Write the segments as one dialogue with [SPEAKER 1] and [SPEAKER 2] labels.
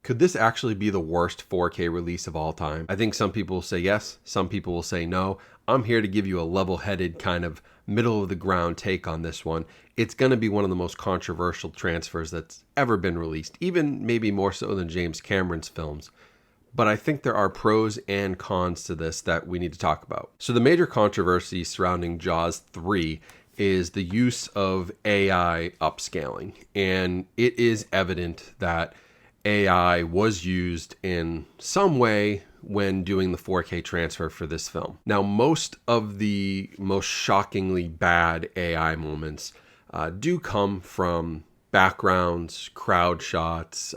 [SPEAKER 1] Could this actually be the worst 4K release of all time? I think some people will say yes, some people will say no. I'm here to give you a level-headed kind of middle-of-the-ground take on this one. It's going to be one of the most controversial transfers that's ever been released, even maybe more so than James Cameron's films. But I think there are pros and cons to this that we need to talk about. So the major controversy surrounding Jaws 3 is the use of AI upscaling. And it is evident that AI was used in some way when doing the 4K transfer for this film. Now, most of the most shockingly bad AI moments do come from backgrounds, crowd shots,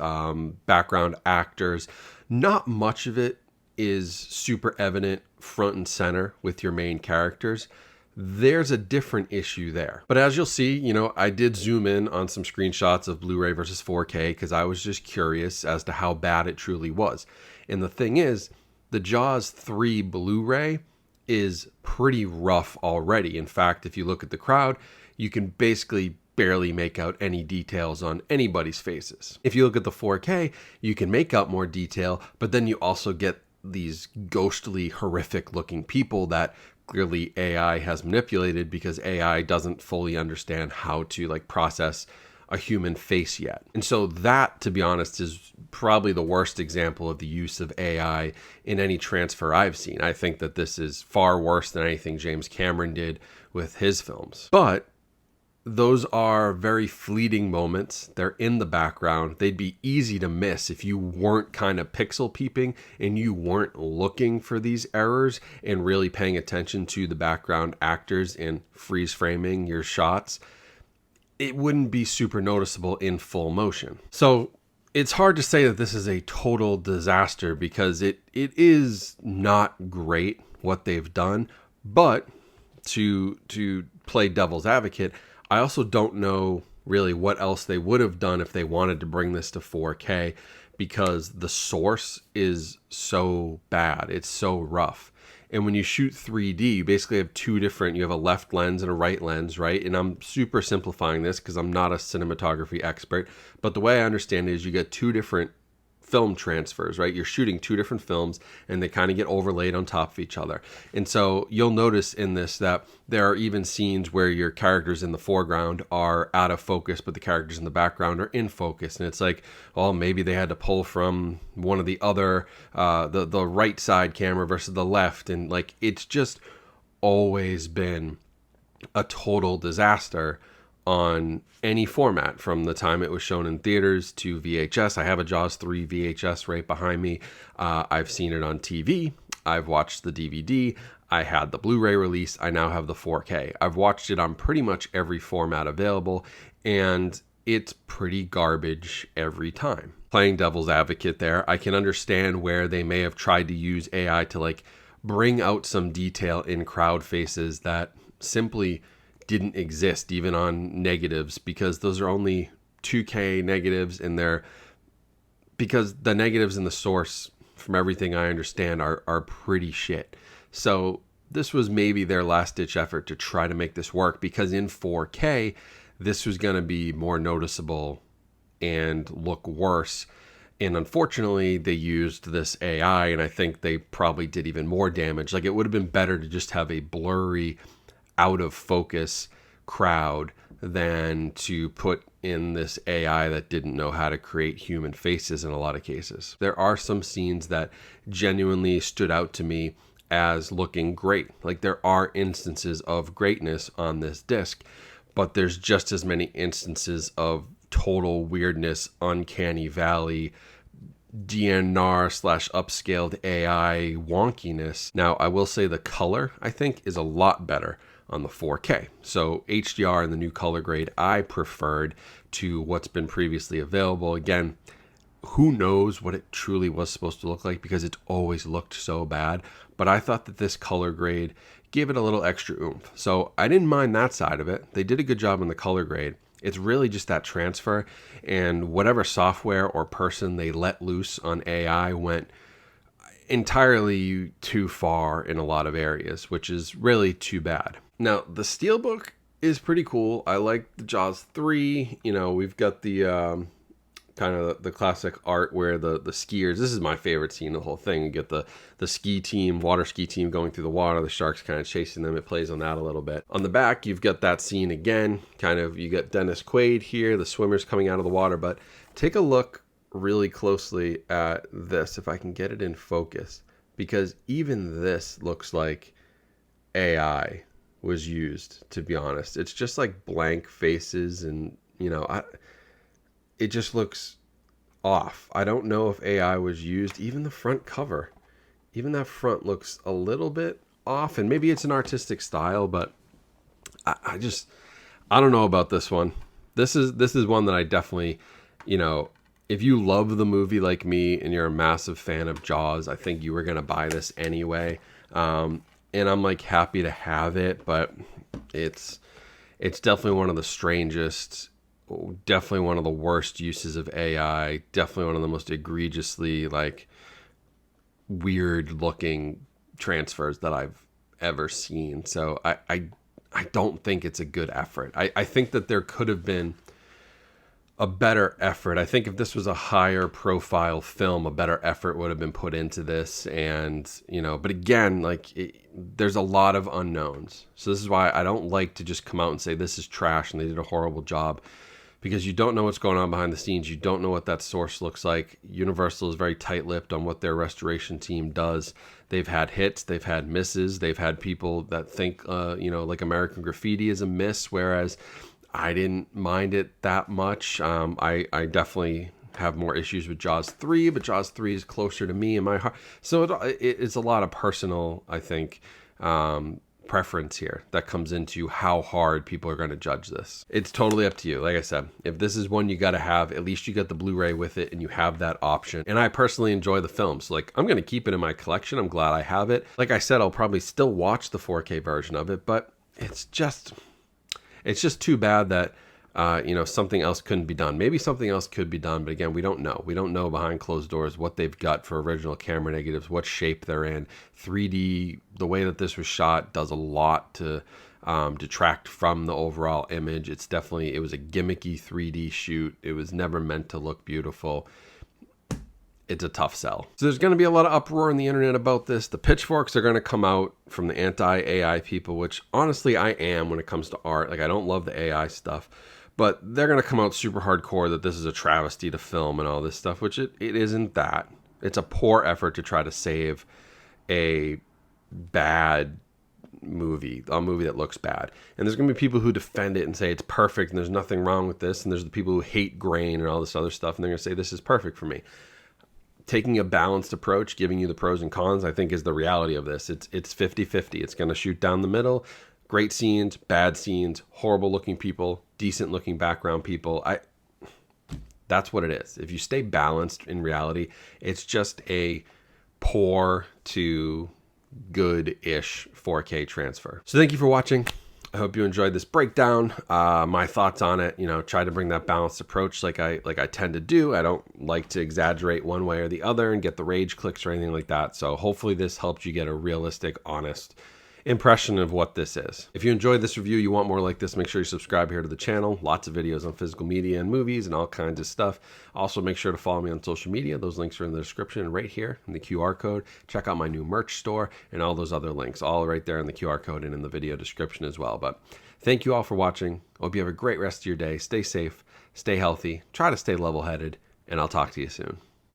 [SPEAKER 1] background actors. Not much of it is super evident front and center with your main characters. There's a different issue there. But as you'll see, I did zoom in on some screenshots of Blu-ray versus 4K because I was just curious as to how bad it truly was. And the thing is, the Jaws 3 Blu-ray is pretty rough already. In fact, if you look at the crowd, you can basically barely make out any details on anybody's faces. If you look at the 4K, you can make out more detail, but then you also get these ghostly, horrific looking people that clearly AI has manipulated because AI doesn't fully understand how to process a human face yet. And so that, to be honest, is probably the worst example of the use of AI in any transfer I've seen. I think that this is far worse than anything James Cameron did with his films. But those are very fleeting moments. They're in the background. They'd be easy to miss if you weren't kind of pixel peeping and you weren't looking for these errors and really paying attention to the background actors and freeze framing your shots. It wouldn't be super noticeable in full motion. So it's hard to say that this is a total disaster because it is not great what they've done. But to play devil's advocate, I also don't know really what else they would have done if they wanted to bring this to 4K because the source is so bad. It's so rough. And when you shoot 3D, you basically have you have a left lens and a right lens, right? And I'm super simplifying this because I'm not a cinematography expert. But the way I understand it is you get two different film transfers, right? You're shooting two different films and they kind of get overlaid on top of each other. And so you'll notice in this that there are even scenes where your characters in the foreground are out of focus, but the characters in the background are in focus. And it's like, well, maybe they had to pull from one of the other, the right side camera versus the left. And it's just always been a total disaster on any format from the time it was shown in theaters to VHS. I have a Jaws 3 VHS right behind me. I've seen it on TV. I've watched the DVD. I had the Blu-ray release. I now have the 4K. I've watched it on pretty much every format available, and it's pretty garbage every time. Playing devil's advocate there, I can understand where they may have tried to use AI to bring out some detail in crowd faces that simply didn't exist even on negatives because those are only 2K negatives because the negatives in the source, from everything I understand, are pretty shit. So this was maybe their last ditch effort to try to make this work because in 4K, this was going to be more noticeable and look worse. And unfortunately, they used this AI, and I think they probably did even more damage. It would have been better to just have a blurry, out of focus crowd than to put in this AI that didn't know how to create human faces in a lot of cases. There are some scenes that genuinely stood out to me as looking great. There are instances of greatness on this disc, but there's just as many instances of total weirdness, uncanny valley, DNR/upscaled AI wonkiness. Now, I will say the color, I think, is a lot better on the 4K. So HDR and the new color grade I preferred to what's been previously available. Again, who knows what it truly was supposed to look like because it's always looked so bad. But I thought that this color grade gave it a little extra oomph. So I didn't mind that side of it. They did a good job on the color grade. It's really just that transfer, and whatever software or person they let loose on AI went entirely too far in a lot of areas, which is really too bad. Now, the Steelbook is pretty cool. I like the Jaws 3. We've got the kind of the classic art where the skiers, this is my favorite scene, the whole thing. You get the ski team, water ski team going through the water, the sharks kind of chasing them. It plays on that a little bit. On the back, you've got that scene again, kind of, you get Dennis Quaid here, the swimmers coming out of the water, but take a look really closely at this, if I can get it in focus, because even this looks like AI was used, to be honest. It's just like blank faces and, you know, it just looks off. I don't know if AI was used. Even the front cover, even that front looks a little bit off, and maybe it's an artistic style, but I don't know about this one. This is one that I definitely, you know, if you love the movie like me and you're a massive fan of Jaws, I think you were going to buy this anyway. And I'm like happy to have it, but it's definitely one of the strangest, definitely one of the worst uses of AI, definitely one of the most egregiously like weird looking transfers that I've ever seen. So I don't think it's a good effort. I think that there could have been a better effort. I think if this was a higher profile film, a better effort would have been put into this. And, you know, but again, like there's a lot of unknowns. So this is why I don't like to just come out and say this is trash and they did a horrible job, because you don't know what's going on behind the scenes. You don't know what that source looks like. Universal is very tight-lipped on what their restoration team does. They've had hits, they've had misses, they've had people that think, you know, like American Graffiti is a miss, whereas I didn't mind it that much. I definitely have more issues with Jaws 3, but Jaws 3 is closer to me in my heart. So it's a lot of personal, I think, preference here that comes into how hard people are going to judge this. It's totally up to you. Like I said, if this is one you got to have, at least you get the Blu-ray with it and you have that option. And I personally enjoy the film. So like, I'm going to keep it in my collection. I'm glad I have it. Like I said, I'll probably still watch the 4K version of it, but it's just too bad that, you know, something else couldn't be done. Maybe something else could be done, but again, we don't know. We don't know behind closed doors what they've got for original camera negatives, what shape they're in. 3D, the way that this was shot does a lot to detract from the overall image. It was a gimmicky 3D shoot. It was never meant to look beautiful. It's a tough sell. So there's going to be a lot of uproar on the internet about this. The pitchforks are going to come out from the anti-AI people, which honestly I am when it comes to art. Like I don't love the AI stuff, but they're going to come out super hardcore that this is a travesty to film and all this stuff, which it isn't that. It's a poor effort to try to save a bad movie, a movie that looks bad. And there's going to be people who defend it and say it's perfect and there's nothing wrong with this. And there's the people who hate grain and all this other stuff. And they're going to say this is perfect for me. Taking a balanced approach, giving you the pros and cons, I think is the reality of this. It's 50-50. It's going to shoot down the middle. Great scenes, bad scenes, horrible looking people, decent looking background people. That's what it is. If you stay balanced in reality, it's just a poor to good-ish 4K transfer. So thank you for watching. I hope you enjoyed this breakdown. My thoughts on it, you know, try to bring that balanced approach like I tend to do. I don't like to exaggerate one way or the other and get the rage clicks or anything like that. So hopefully this helped you get a realistic, honest impression of what this is. If you enjoyed this review, you want more like this, make sure you subscribe here to the channel. Lots of videos on physical media and movies and all kinds of stuff. Also, make sure to follow me on social media. Those links are in the description right here in the QR code. Check out my new merch store and all those other links, all right there in the QR code and in the video description as well. But thank you all for watching. Hope you have a great rest of your day. Stay safe, stay healthy, try to stay level-headed, and I'll talk to you soon.